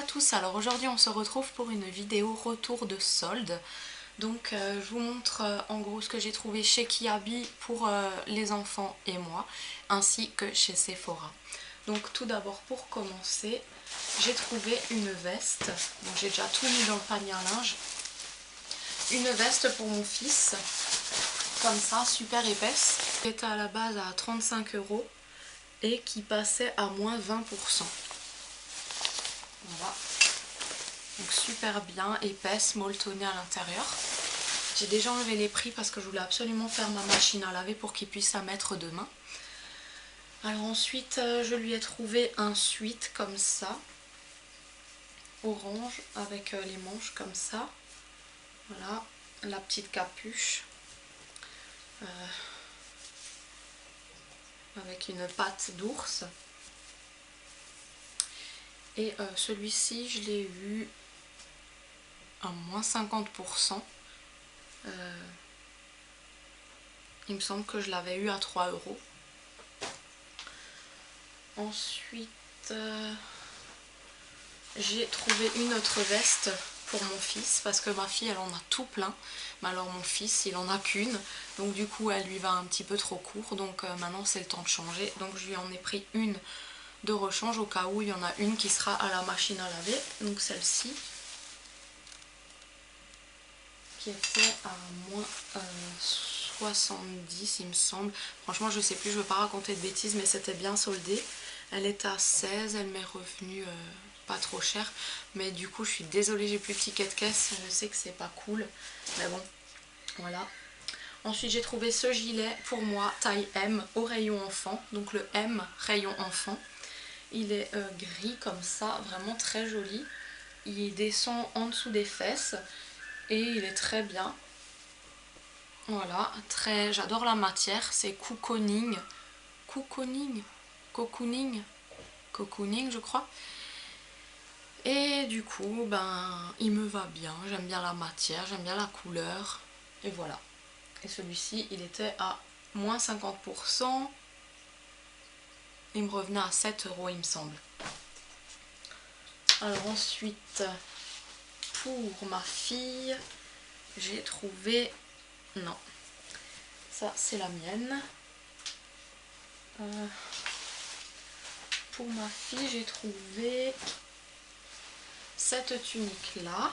à tous, alors aujourd'hui on se retrouve pour une vidéo retour de solde. Donc je vous montre en gros ce que j'ai trouvé chez Kiabi pour les enfants et moi, ainsi que chez Sephora. Donc tout d'abord pour commencer, j'ai trouvé une veste, donc j'ai déjà tout mis dans le panier à linge. Une veste pour mon fils, comme ça, super épaisse, qui était à la base à 35 € et qui passait à moins 20%. Voilà. Donc super bien, épaisse, molletonnée à l'intérieur. J'ai déjà enlevé les prix parce que je voulais absolument faire ma machine à laver pour qu'il puisse la mettre demain. Alors ensuite, je lui ai trouvé un sweat comme ça, orange, avec les manches comme ça. Voilà, la petite capuche. Avec une patte d'ours. Et celui-ci, je l'ai eu à moins 50%. Il me semble que je l'avais eu à 3 €. Ensuite, j'ai trouvé une autre veste pour mon fils parce que ma fille elle en a tout plein, mais alors mon fils il en a qu'une, donc du coup elle lui va un petit peu trop court, donc maintenant c'est le temps de changer, donc je lui en ai pris une de rechange au cas où il y en a une qui sera à la machine à laver. Donc celle-ci qui était à moins 70 il me semble, franchement je sais plus, je veux pas raconter de bêtises, mais c'était bien soldé. Elle est à 16, elle m'est revenue pas trop cher, mais du coup je suis désolée, j'ai plus le ticket de caisse, je sais que c'est pas cool, mais bon, voilà. Ensuite j'ai trouvé ce gilet pour moi, taille M, au rayon enfant, donc le M rayon enfant. Il est gris comme ça, vraiment très joli. Il descend en dessous des fesses et il est très bien. Voilà, j'adore la matière, c'est cocooning, je crois. Et du coup, ben, il me va bien, j'aime bien la matière, j'aime bien la couleur, et voilà. Et celui-ci, il était à moins 50%, il me revenait à 7 € il me semble. Alors ensuite, pour ma fille, j'ai trouvé... Non, ça c'est la mienne. Pour ma fille, j'ai trouvé cette tunique-là,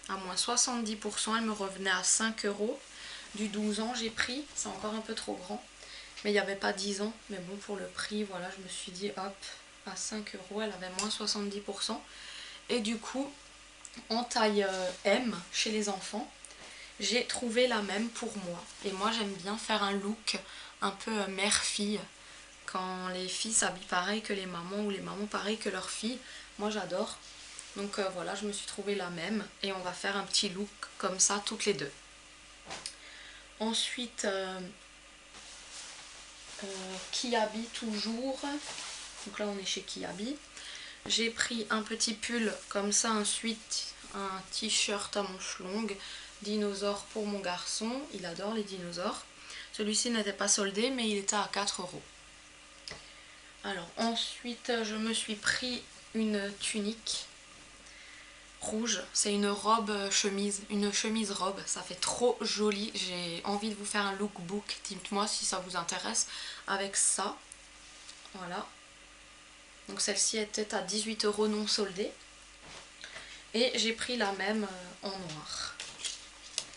à moins 70%, elle me revenait à 5 €. Du 12 ans, j'ai pris, c'est encore un peu trop grand, mais il n'y avait pas 10 ans. Mais bon, pour le prix, voilà, je me suis dit, hop, à 5 €, elle avait moins 70%. Et du coup, en taille M, chez les enfants, j'ai trouvé la même pour moi. Et moi, j'aime bien faire un look un peu mère-fille. Quand les filles s'habillent pareil que les mamans ou les mamans pareil que leurs filles. Moi, j'adore. Donc voilà, je me suis trouvé la même. Et on va faire un petit look comme ça, toutes les deux. Ensuite, Kiabi toujours. Donc là, on est chez Kiabi. J'ai pris un petit pull comme ça, un sweat, un t-shirt à manches longues, dinosaure pour mon garçon, il adore les dinosaures. Celui-ci n'était pas soldé, mais il était à 4 €. Alors ensuite, je me suis pris une tunique rouge, c'est une robe chemise, une chemise robe, ça fait trop joli, j'ai envie de vous faire un lookbook, dites-moi si ça vous intéresse, avec ça, voilà. Donc celle-ci était à 18 € non soldée. Et j'ai pris la même en noir.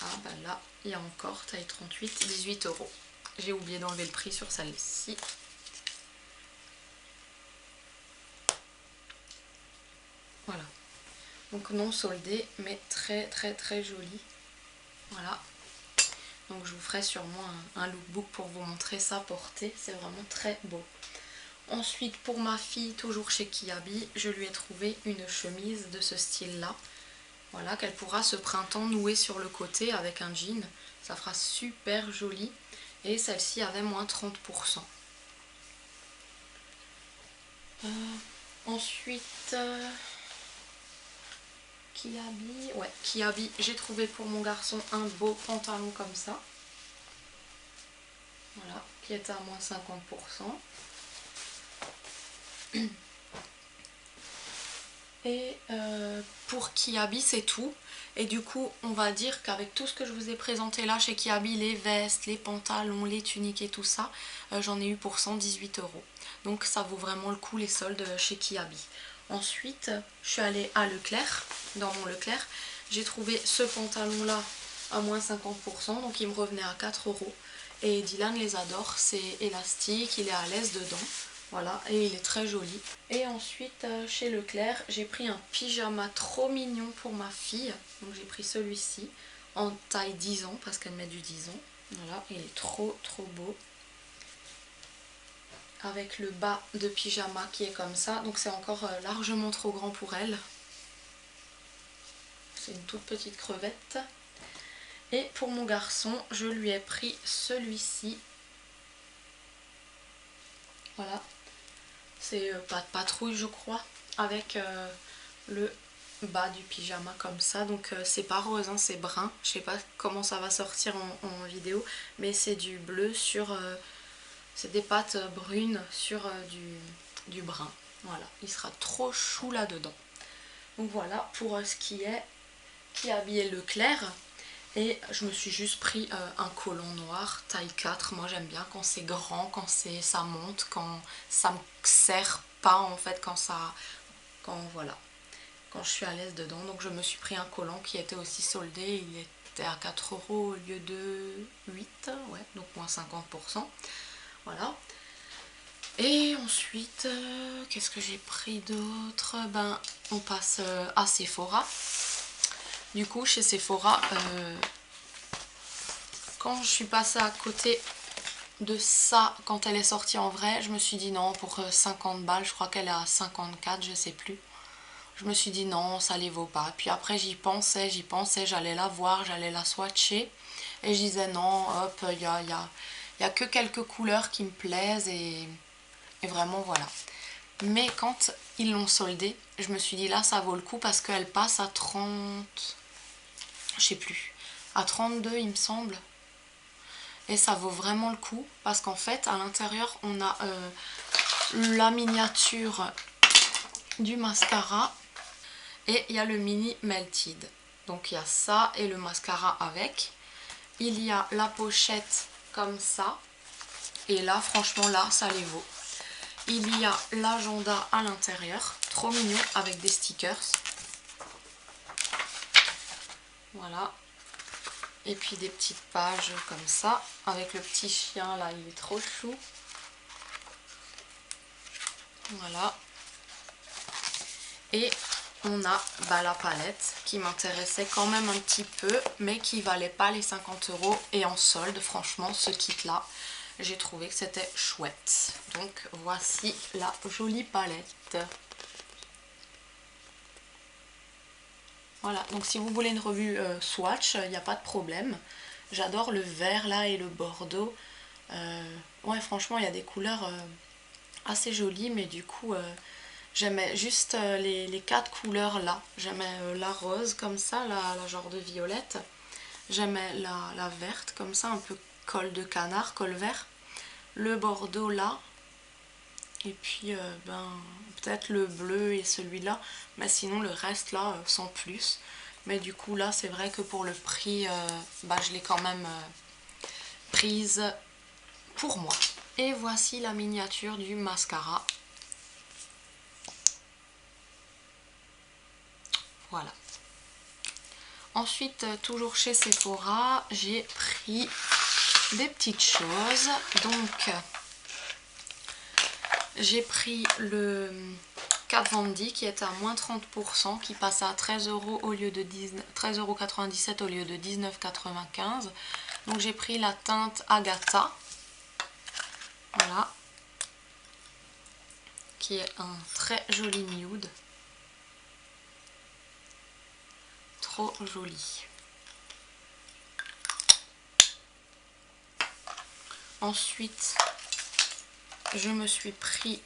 Ah bah là, il y a encore taille 38, 18 €. J'ai oublié d'enlever le prix sur celle-ci. Voilà. Donc non soldée, mais très très très jolie. Voilà. Donc je vous ferai sûrement un lookbook pour vous montrer ça porté. C'est vraiment très beau. Ensuite, pour ma fille, toujours chez Kiabi, je lui ai trouvé une chemise de ce style-là. Voilà, qu'elle pourra ce printemps nouer sur le côté avec un jean. Ça fera super joli. Et celle-ci avait moins 30%. Ensuite, Kiabi. Ouais, Kiabi, j'ai trouvé pour mon garçon un beau pantalon comme ça. Voilà, qui était à moins 50%. Et pour Kiabi c'est tout. Et du coup on va dire qu'avec tout ce que je vous ai présenté là chez Kiabi, les vestes, les pantalons, les tuniques et tout ça, j'en ai eu pour 118 €. Donc ça vaut vraiment le coup les soldes chez Kiabi. Ensuite je suis allée à Leclerc, dans mon Leclerc, j'ai trouvé ce pantalon là à moins 50%, donc il me revenait à 4 €. Et Dylan les adore, c'est élastique, il est à l'aise dedans. Voilà, et il est très joli. Et ensuite, chez Leclerc, j'ai pris un pyjama trop mignon pour ma fille. Donc j'ai pris celui-ci, en taille 10 ans, parce qu'elle met du 10 ans. Voilà, il est trop beau. Avec le bas de pyjama qui est comme ça. Donc c'est encore largement trop grand pour elle. C'est une toute petite crevette. Et pour mon garçon, je lui ai pris celui-ci. Voilà. C'est pas de patrouille je crois, avec le bas du pyjama comme ça. Donc c'est pas rose, hein, c'est brun. Je sais pas comment ça va sortir en vidéo, mais c'est du bleu sur... c'est des pattes brunes sur du brun. Voilà, il sera trop chou là-dedans. Donc voilà pour ce qui est habillé Leclerc. Et je me suis juste pris un collant noir taille 4. Moi j'aime bien quand c'est grand, quand ça monte, quand ça me serre pas en fait, quand voilà, quand je suis à l'aise dedans. Donc je me suis pris un collant qui était aussi soldé, il était à 4 € au lieu de 8, ouais, donc moins 50%. Voilà. Et ensuite, qu'est-ce que j'ai pris d'autre? Ben, on passe à Sephora. Du coup, chez Sephora, quand je suis passée à côté de ça, quand elle est sortie en vrai, je me suis dit non, pour 50 balles, je crois qu'elle est à 54, je sais plus. Je me suis dit non, ça les vaut pas. Puis après, j'y pensais, j'allais la voir, j'allais la swatcher. Et je disais non, hop, il y a que quelques couleurs qui me plaisent et vraiment voilà. Mais quand ils l'ont soldé, je me suis dit là, ça vaut le coup parce qu'elle passe à 30... Je sais plus. À 32, il me semble. Et ça vaut vraiment le coup parce qu'en fait, à l'intérieur, on a la miniature du mascara et il y a le mini Melted. Donc il y a ça et le mascara avec. Il y a la pochette comme ça. Et là, franchement, là, ça les vaut. Il y a l'agenda à l'intérieur, trop mignon, avec des stickers. Voilà. Et puis des petites pages comme ça, avec le petit chien là, il est trop chou. Voilà. Et on a la palette qui m'intéressait quand même un petit peu, mais qui valait pas les 50 €. Et en solde, franchement, ce kit là, j'ai trouvé que c'était chouette. Donc voici la jolie palette. Voilà, donc si vous voulez une revue swatch, il n'y a pas de problème. J'adore le vert là et le bordeaux. Ouais, franchement, il y a des couleurs assez jolies, mais du coup, j'aimais juste les 4 couleurs là. J'aimais la rose comme ça, la genre de violette. J'aimais la verte comme ça, un peu col de canard, col vert. Le bordeaux là. Et puis, peut-être le bleu et celui-là. Mais sinon, le reste là, sans plus. Mais du coup, là, c'est vrai que pour le prix, je l'ai quand même prise pour moi. Et voici la miniature du mascara. Voilà. Ensuite, toujours chez Sephora, j'ai pris des petites choses. Donc, j'ai pris le Kat Von D qui est à moins 30%, qui passe à 13 € au lieu de 13,97 € au lieu de 19,95 €. Donc j'ai pris la teinte Agatha. Voilà. Qui est un très joli nude. Trop joli. Ensuite, je me suis pris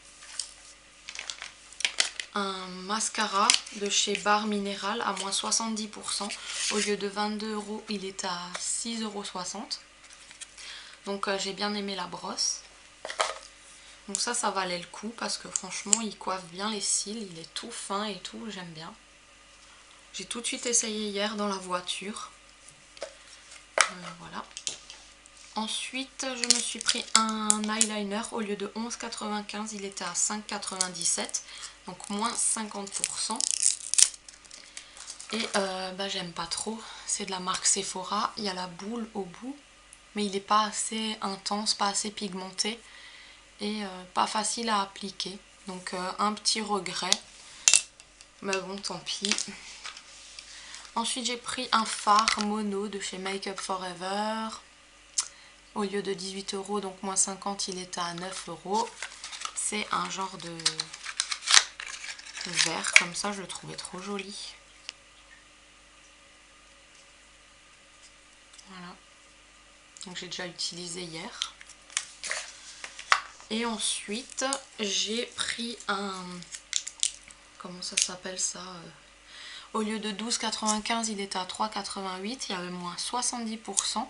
un mascara de chez Barre Minéral à moins 70%. Au lieu de 22 €, il est à 6,60 €. Donc j'ai bien aimé la brosse. Donc ça valait le coup parce que franchement il coiffe bien les cils, il est tout fin et tout, j'aime bien. J'ai tout de suite essayé hier dans la voiture. Voilà. Ensuite je me suis pris un eyeliner, au lieu de 11,95 il était à 5,97, donc moins 50%. Et j'aime pas trop, c'est de la marque Sephora, il y a la boule au bout, mais il n'est pas assez intense, pas assez pigmenté et pas facile à appliquer. Donc un petit regret, mais bon tant pis. Ensuite j'ai pris un fard mono de chez Make Up Forever. Au lieu de 18 €, donc moins 50, il était à 9 €. C'est un genre de vert comme ça, je le trouvais trop joli. Voilà. Donc j'ai déjà utilisé hier. Et ensuite j'ai pris un... Comment ça s'appelle ça, au lieu de 12,95 il était à 3,88, il y avait moins 70%.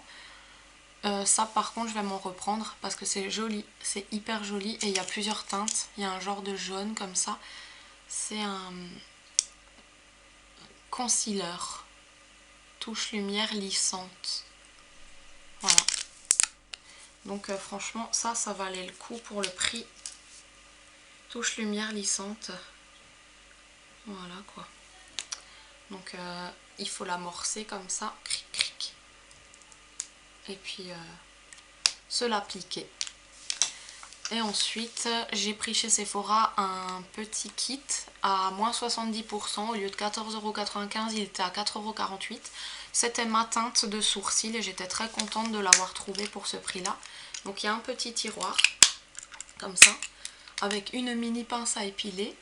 Ça par contre je vais m'en reprendre parce que c'est joli, c'est hyper joli et il y a plusieurs teintes. Il y a un genre de jaune comme ça. C'est un concealer, touche lumière lissante. Voilà. Donc franchement ça valait le coup pour le prix. Touche lumière lissante. Voilà quoi. Donc il faut l'amorcer comme ça. Cric cric. Et puis se l'appliquer. Et ensuite j'ai pris chez Sephora un petit kit à moins 70%, au lieu de 14,95 € il était à 4,48 €. C'était ma teinte de sourcils et j'étais très contente de l'avoir trouvé pour ce prix là. Donc il y a un petit tiroir comme ça avec une mini pince à épiler,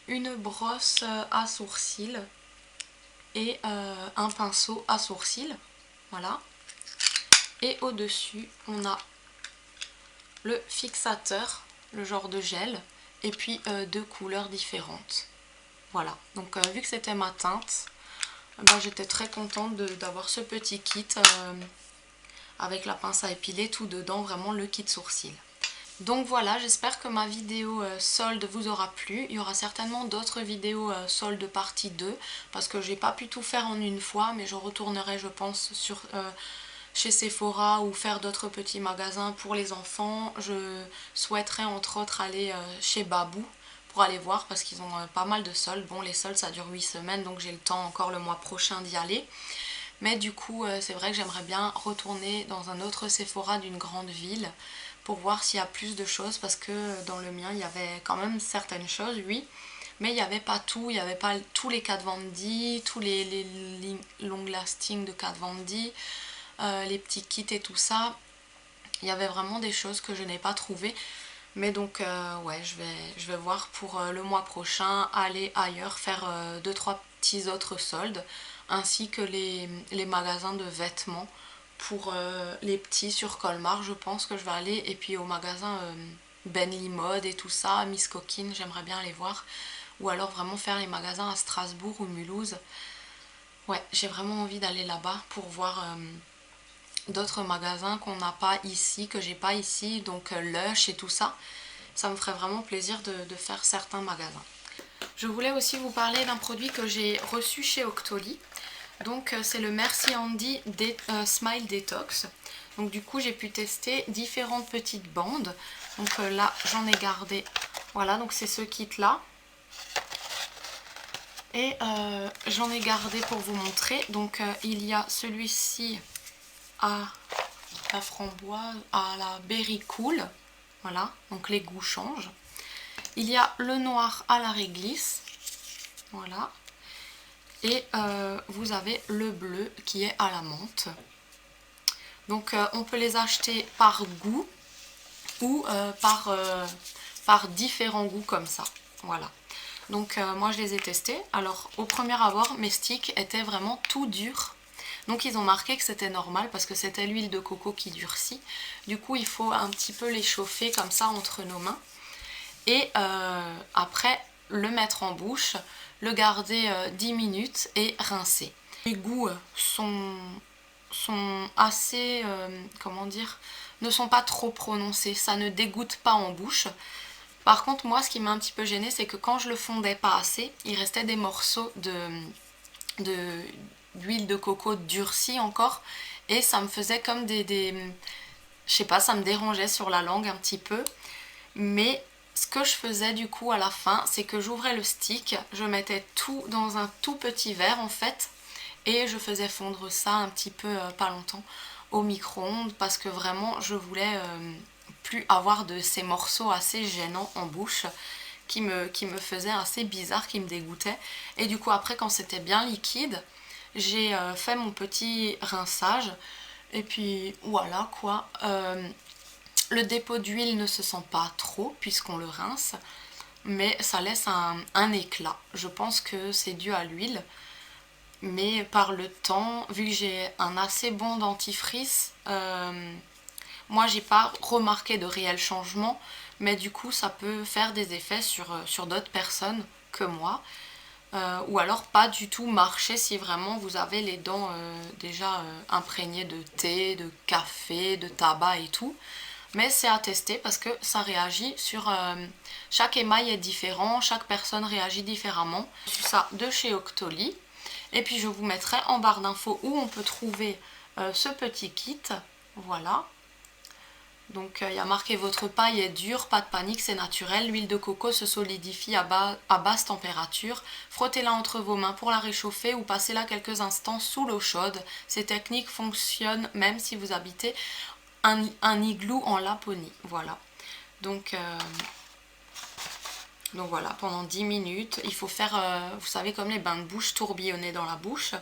une brosse à sourcils et un pinceau à sourcils. Voilà. Et au dessus on a le fixateur, le genre de gel, et puis deux couleurs différentes. Voilà, donc vu que c'était ma teinte, j'étais très contente d'avoir ce petit kit avec la pince à épiler, tout dedans, vraiment le kit sourcil. Donc voilà, j'espère que ma vidéo solde vous aura plu. Il y aura certainement d'autres vidéos solde partie 2, parce que j'ai pas pu tout faire en une fois, mais je retournerai je pense sur... chez Sephora ou faire d'autres petits magasins pour les enfants. Je souhaiterais entre autres aller chez Babou pour aller voir parce qu'ils ont pas mal de soldes. Bon, les soldes ça dure 8 semaines donc j'ai le temps encore le mois prochain d'y aller. Mais du coup c'est vrai que j'aimerais bien retourner dans un autre Sephora d'une grande ville pour voir s'il y a plus de choses, parce que dans le mien il y avait quand même certaines choses, oui, mais il n'y avait pas tout, il n'y avait pas tous les Kat Von D, tous les long lasting de Kat Von D, les petits kits et tout ça. Il y avait vraiment des choses que je n'ai pas trouvées. Mais donc ouais, je vais voir pour le mois prochain aller ailleurs, faire 2-3 petits autres soldes, ainsi que les magasins de vêtements pour les petits sur Colmar. Je pense que je vais aller, et puis au magasin Benly Mode et tout ça, Miss Coquine, j'aimerais bien aller voir, ou alors vraiment faire les magasins à Strasbourg ou Mulhouse. Ouais, j'ai vraiment envie d'aller là-bas pour voir d'autres magasins qu'on n'a pas ici, que j'ai pas ici, donc Lush et tout ça. Ça me ferait vraiment plaisir de faire certains magasins. Je voulais aussi vous parler d'un produit que j'ai reçu chez Octoly. Donc c'est le Merci Handy Smile Detox. Donc du coup j'ai pu tester différentes petites bandes. Donc là j'en ai gardé. Voilà, donc c'est ce kit là. Et j'en ai gardé pour vous montrer. Donc il y a celui-ci à la framboise, à la berry cool. Voilà, donc les goûts changent. Il y a le noir à la réglisse. Voilà. Et vous avez le bleu qui est à la menthe. Donc on peut les acheter par goût ou par différents goûts comme ça. Voilà. Donc moi je les ai testés. Alors au premier abord mes sticks étaient vraiment tout durs. Donc ils ont marqué que c'était normal parce que c'était l'huile de coco qui durcit. Du coup il faut un petit peu les chauffer comme ça entre nos mains. Et après le mettre en bouche, le garder 10 minutes et rincer. Les goûts sont assez, comment dire, ne sont pas trop prononcées, ça ne dégoûte pas en bouche. Par contre, moi, ce qui m'a un petit peu gênée, c'est que quand je le fondais pas assez, il restait des morceaux d'huile de coco durcie encore, et ça me faisait comme je sais pas, ça me dérangeait sur la langue un petit peu. Mais ce que je faisais du coup à la fin, c'est que j'ouvrais le stick, je mettais tout dans un tout petit verre en fait, et je faisais fondre ça un petit peu, pas longtemps, au micro-ondes, parce que vraiment je voulais plus avoir de ces morceaux assez gênants en bouche qui me faisaient assez bizarre, qui me dégoûtaient. Et du coup après, quand c'était bien liquide, j'ai fait mon petit rinçage, et puis voilà quoi. Le dépôt d'huile ne se sent pas trop puisqu'on le rince, mais ça laisse un éclat. Je pense que c'est dû à l'huile, mais par le temps, vu que j'ai un assez bon dentifrice, moi j'ai pas remarqué de réel changement, mais du coup ça peut faire des effets sur d'autres personnes que moi. Ou alors pas du tout marcher si vraiment vous avez les dents déjà imprégnées de thé, de café, de tabac et tout. Mais c'est à tester parce que ça réagit sur... chaque émail est différent, chaque personne réagit différemment. J'ai reçu ça de chez Octoly. Et puis je vous mettrai en barre d'infos où on peut trouver ce petit kit. Voilà. Donc il y a marqué: votre paille est dure, pas de panique, c'est naturel. L'huile de coco se solidifie à basse température. Frottez-la entre vos mains pour la réchauffer ou passez-la quelques instants sous l'eau chaude. Ces techniques fonctionnent même si vous habitez un igloo en Laponie. Voilà. Donc voilà, pendant 10 minutes, il faut faire, vous savez, comme les bains de bouche, tourbillonner dans la bouche,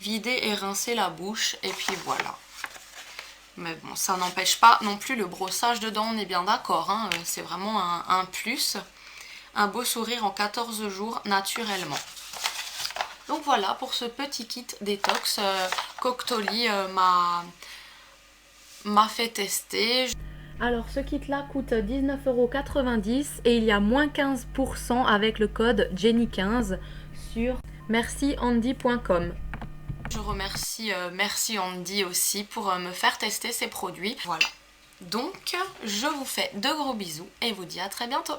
vider et rincer la bouche, et puis voilà. Mais bon, ça n'empêche pas non plus le brossage de dents, on est bien d'accord, hein, c'est vraiment un plus. Un beau sourire en 14 jours naturellement. Donc voilà pour ce petit kit détox qu'Octoly m'a fait tester. Alors ce kit là coûte 19,90 € et il y a moins 15% avec le code Jenny15 sur merciandy.com. Je remercie Merci Andy aussi pour me faire tester ces produits. Voilà. Donc je vous fais de gros bisous et vous dis à très bientôt.